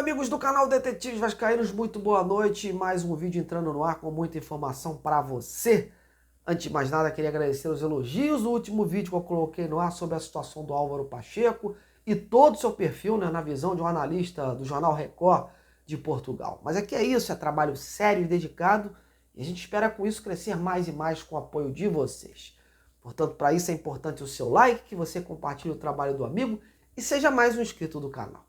amigos do canal Detetives Vascaínos, muito boa noite. Mais um vídeo entrando no ar com muita informação para você. Antes de mais nada, queria agradecer os elogios do último vídeo que eu coloquei no ar sobre a situação do Álvaro Pacheco e todo o seu perfil, né, na visão de um analista do Jornal Record de Portugal. Mas aqui é isso, é trabalho sério e dedicado e a gente espera com isso crescer mais e mais com o apoio de vocês. Portanto, para isso é importante o seu like, que você compartilhe o trabalho do amigo e seja mais um inscrito do canal.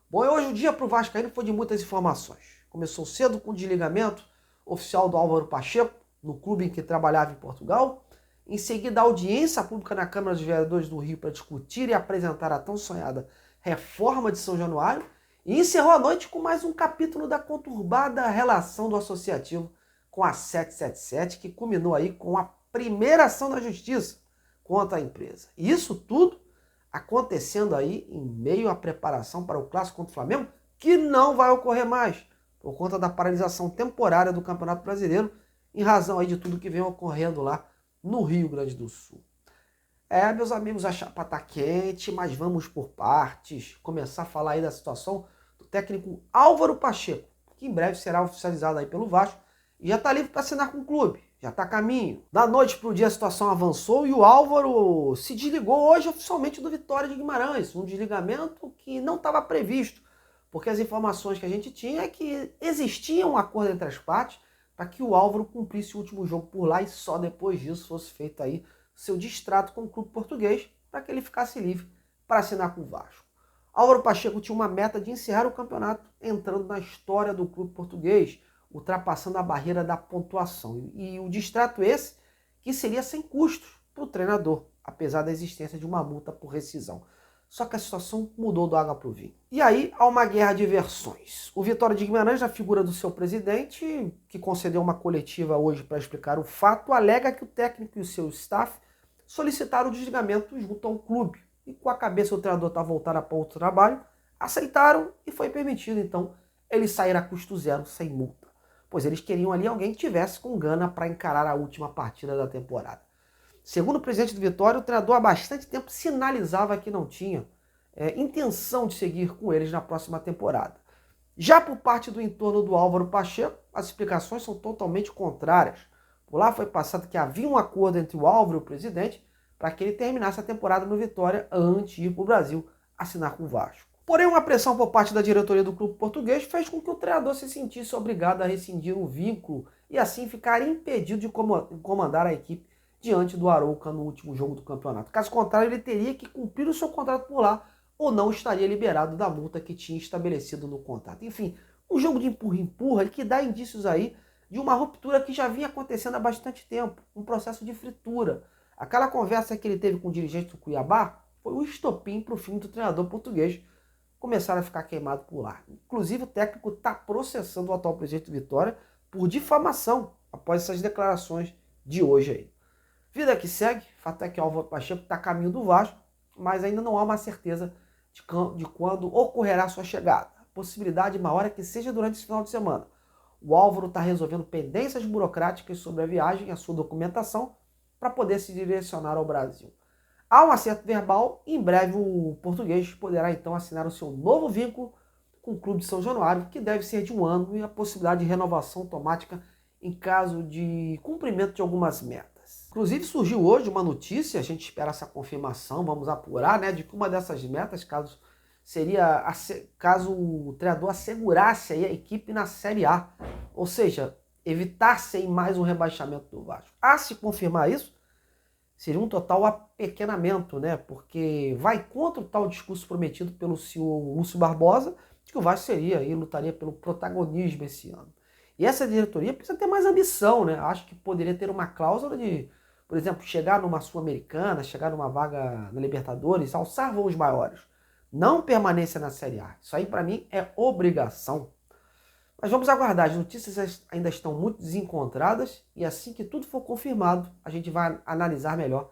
Bom, e hoje o dia para o Vascaíno foi de muitas informações. Começou cedo com o desligamento oficial do Álvaro Pacheco, no clube em que trabalhava em Portugal. Em seguida, a audiência pública na Câmara dos Vereadores do Rio para discutir e apresentar a tão sonhada reforma de São Januário. E encerrou a noite com mais um capítulo da conturbada relação do associativo com a 777, que culminou aí com a primeira ação da justiça contra a empresa. E isso tudo acontecendo aí em meio à preparação para o clássico contra o Flamengo, que não vai ocorrer mais, por conta da paralisação temporária do Campeonato Brasileiro, em razão aí de tudo que vem ocorrendo lá no Rio Grande do Sul. Meus amigos, a chapa tá quente, mas vamos por partes. Começar a falar aí da situação do técnico Álvaro Pacheco, que em breve será oficializado aí pelo Vasco e já está livre para assinar com o clube. Já está a caminho. Da noite para o dia a situação avançou e o Álvaro se desligou hoje oficialmente do Vitória de Guimarães. Um desligamento que não estava previsto, porque as informações que a gente tinha é que existia um acordo entre as partes para que o Álvaro cumprisse o último jogo por lá e só depois disso fosse feito aí seu distrato com o clube português para que ele ficasse livre para assinar com o Vasco. Álvaro Pacheco tinha uma meta de encerrar o campeonato entrando na história do clube português, ultrapassando a barreira da pontuação. E o distrato esse que seria sem custos para o treinador, apesar da existência de uma multa por rescisão. Só que a situação mudou do água para o vinho. E aí há uma guerra de versões. O Vitória de Guimarães, na figura do seu presidente, que concedeu uma coletiva hoje para explicar o fato, alega que o técnico e o seu staff solicitaram o desligamento junto ao clube. E com a cabeça do treinador está voltada para outro trabalho, aceitaram e foi permitido, então, ele sair a custo zero, sem multa. Pois eles queriam ali alguém que tivesse com gana para encarar a última partida da temporada. Segundo o presidente do Vitória, o treinador há bastante tempo sinalizava que não tinha intenção de seguir com eles na próxima temporada. Já por parte do entorno do Álvaro Pacheco, as explicações são totalmente contrárias. Por lá foi passado que havia um acordo entre o Álvaro e o presidente para que ele terminasse a temporada no Vitória antes de ir para o Brasil assinar com o Vasco. Porém, uma pressão por parte da diretoria do clube português fez com que o treinador se sentisse obrigado a rescindir o vínculo e assim ficar impedido de comandar a equipe diante do Arouca no último jogo do campeonato. Caso contrário, ele teria que cumprir o seu contrato por lá ou não estaria liberado da multa que tinha estabelecido no contrato. Enfim, um jogo de empurra-empurra que dá indícios aí de uma ruptura que já vinha acontecendo há bastante tempo, um processo de fritura. Aquela conversa que ele teve com o dirigente do Cuiabá foi o estopim para o fim do treinador português começaram a ficar queimados por lá. Inclusive, o técnico está processando o atual presidente do Vitória por difamação após essas declarações de hoje aí. Vida que segue, fato é que o Álvaro Pacheco está a caminho do Vasco, mas ainda não há uma certeza de quando ocorrerá sua chegada. A possibilidade maior é que seja durante esse final de semana. O Álvaro está resolvendo pendências burocráticas sobre a viagem e a sua documentação para poder se direcionar ao Brasil. Há um acerto verbal e em breve o português poderá então assinar o seu novo vínculo com o clube de São Januário, que deve ser de 1 ano e a possibilidade de renovação automática em caso de cumprimento de algumas metas. Inclusive surgiu hoje uma notícia, a gente espera essa confirmação, vamos apurar, de que uma dessas metas, caso o treinador assegurasse aí a equipe na Série A, ou seja, evitasse aí mais um rebaixamento do Vasco. A se confirmar isso, seria um total apequenamento, porque vai contra o tal discurso prometido pelo senhor Lúcio Barbosa, de que o Vasco lutaria pelo protagonismo esse ano. E essa diretoria precisa ter mais ambição, Acho que poderia ter uma cláusula de, por exemplo, chegar numa Sul-Americana, chegar numa vaga na Libertadores, alçar voos maiores. Não permanência na Série A. Isso aí, para mim, é obrigação. Mas vamos aguardar, as notícias ainda estão muito desencontradas e assim que tudo for confirmado, a gente vai analisar melhor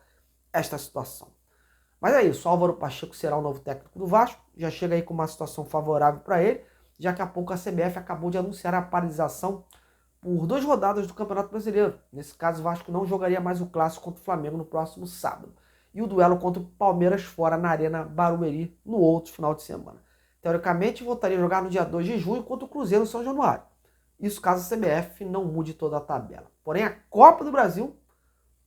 esta situação. Mas é isso, Álvaro Pacheco será o novo técnico do Vasco, já chega aí com uma situação favorável para ele, já que há pouco a CBF acabou de anunciar a paralisação por 2 rodadas do Campeonato Brasileiro. Nesse caso, o Vasco não jogaria mais o clássico contra o Flamengo no próximo sábado. E o duelo contra o Palmeiras fora na Arena Barueri no outro final de semana. teoricamente, voltaria a jogar no dia 2 de junho contra o Cruzeiro em São Januário. Isso caso a CBF não mude toda a tabela. Porém, a Copa do Brasil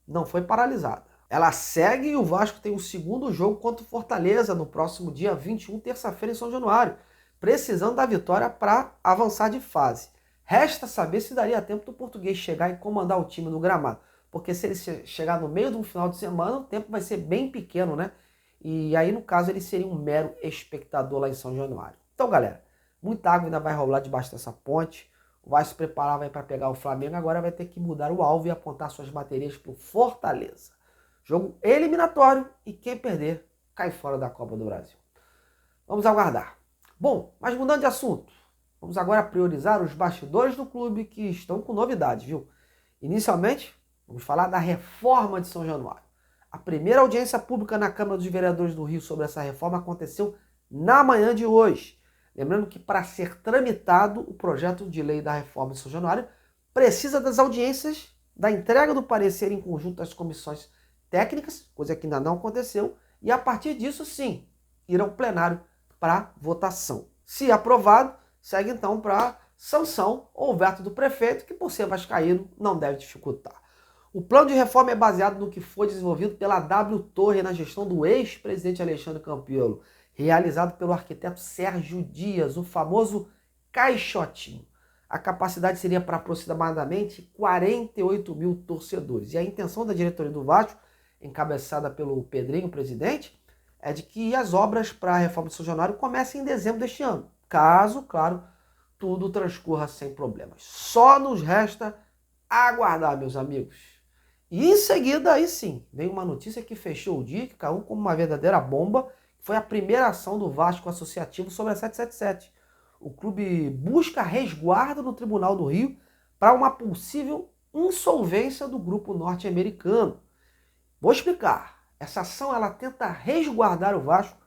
não foi paralisada. Ela segue e o Vasco tem o segundo jogo contra o Fortaleza no próximo dia 21, terça-feira, em São Januário, precisando da vitória para avançar de fase. Resta saber se daria tempo do Português chegar e comandar o time no gramado, porque se ele chegar no meio de um final de semana, o tempo vai ser bem pequeno, né? E aí, no caso, ele seria um mero espectador lá em São Januário. Então, galera, muita água ainda vai rolar debaixo dessa ponte. O Vasco se preparava para pegar o Flamengo, agora vai ter que mudar o alvo e apontar suas baterias para o Fortaleza. Jogo eliminatório e quem perder cai fora da Copa do Brasil. Vamos aguardar. Bom, mas mudando de assunto, vamos agora priorizar os bastidores do clube que estão com novidades, viu? Inicialmente, vamos falar da reforma de São Januário. A primeira audiência pública na Câmara dos Vereadores do Rio sobre essa reforma aconteceu na manhã de hoje. Lembrando que para ser tramitado o projeto de lei da reforma de São Januário, precisa das audiências, da entrega do parecer em conjunto às comissões técnicas, coisa que ainda não aconteceu, e a partir disso, sim, ir ao plenário para votação. Se aprovado, segue então para sanção ou veto do prefeito, que por ser vascaíno não deve dificultar. O plano de reforma é baseado no que foi desenvolvido pela W Torre na gestão do ex-presidente Alexandre Campelo, realizado pelo arquiteto Sérgio Dias, o famoso caixotinho. A capacidade seria para aproximadamente 48 mil torcedores. E a intenção da diretoria do Vasco, encabeçada pelo Pedrinho, presidente, é de que as obras para a reforma de São Januário comecem em dezembro deste ano. Caso, claro, tudo transcorra sem problemas. Só nos resta aguardar, meus amigos. E em seguida, aí sim, vem uma notícia que fechou o dia, que caiu como uma verdadeira bomba. Foi a primeira ação do Vasco Associativo sobre a 777. O clube busca resguardo no Tribunal do Rio para uma possível insolvência do grupo norte-americano. Vou explicar. Essa ação ela tenta resguardar o Vasco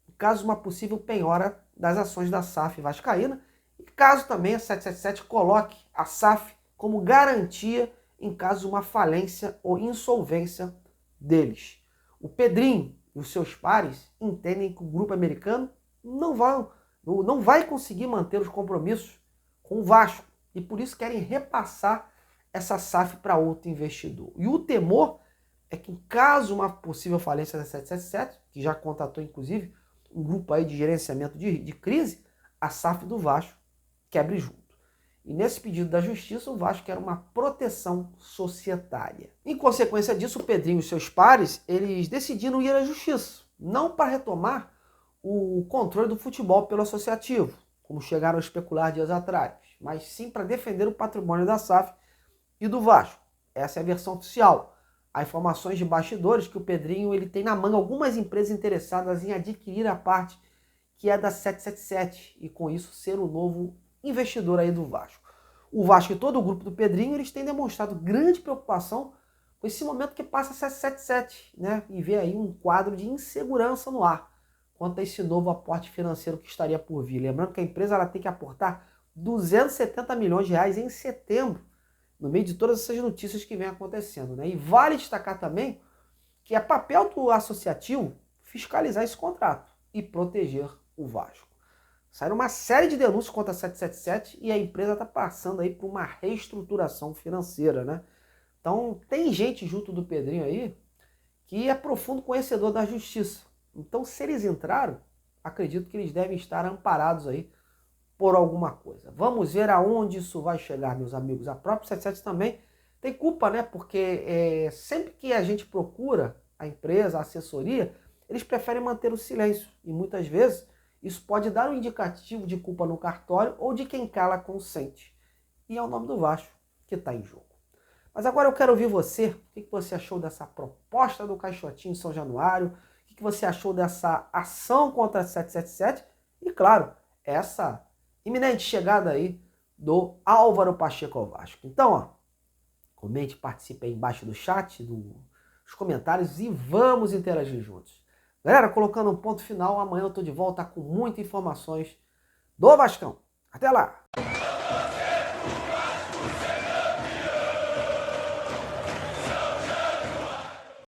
em caso de uma possível penhora das ações da SAF vascaína e caso também a 777 coloque a SAF como garantia em caso de uma falência ou insolvência deles. O Pedrinho e os seus pares entendem que o grupo americano não vai conseguir manter os compromissos com o Vasco e por isso querem repassar essa SAF para outro investidor. E o temor é que, em caso de uma possível falência da 777, que já contratou inclusive um grupo aí de gerenciamento de crise, a SAF do Vasco quebre junto. E nesse pedido da justiça, o Vasco quer uma proteção societária. Em consequência disso, o Pedrinho e seus pares, eles decidiram ir à justiça, não para retomar o controle do futebol pelo associativo, como chegaram a especular dias atrás, mas sim para defender o patrimônio da SAF e do Vasco. Essa é a versão oficial. Há informações de bastidores que o Pedrinho ele tem na manga algumas empresas interessadas em adquirir a parte que é da 777 e com isso ser o novo investidor aí do Vasco. O Vasco e todo o grupo do Pedrinho, eles têm demonstrado grande preocupação com esse momento que passa a 777, né? E vê aí um quadro de insegurança no ar quanto a esse novo aporte financeiro que estaria por vir. Lembrando que a empresa ela tem que aportar 270 milhões de reais em setembro, no meio de todas essas notícias que vem acontecendo, né? E vale destacar também que é papel do associativo fiscalizar esse contrato e proteger o Vasco. Saíram uma série de denúncias contra a 777 e a empresa está passando aí por uma reestruturação financeira, né? Então tem gente junto do Pedrinho aí que é profundo conhecedor da justiça. Então se eles entraram, acredito que eles devem estar amparados aí por alguma coisa. Vamos ver aonde isso vai chegar, meus amigos. A própria 777 também tem culpa, né? Porque sempre que a gente procura a empresa, a assessoria, eles preferem manter o silêncio. E muitas vezes isso pode dar um indicativo de culpa no cartório ou de quem cala consente. E é o nome do Vasco que está em jogo. Mas agora eu quero ouvir você. O que você achou dessa proposta do Caixotinho em São Januário? O que você achou dessa ação contra a 777? E claro, essa iminente chegada aí do Álvaro Pacheco ao Vasco. Então, ó, comente, participe aí embaixo do chat, dos comentários e vamos interagir juntos. Galera, colocando um ponto final, amanhã eu tô de volta com muitas informações do Vascão. Até lá!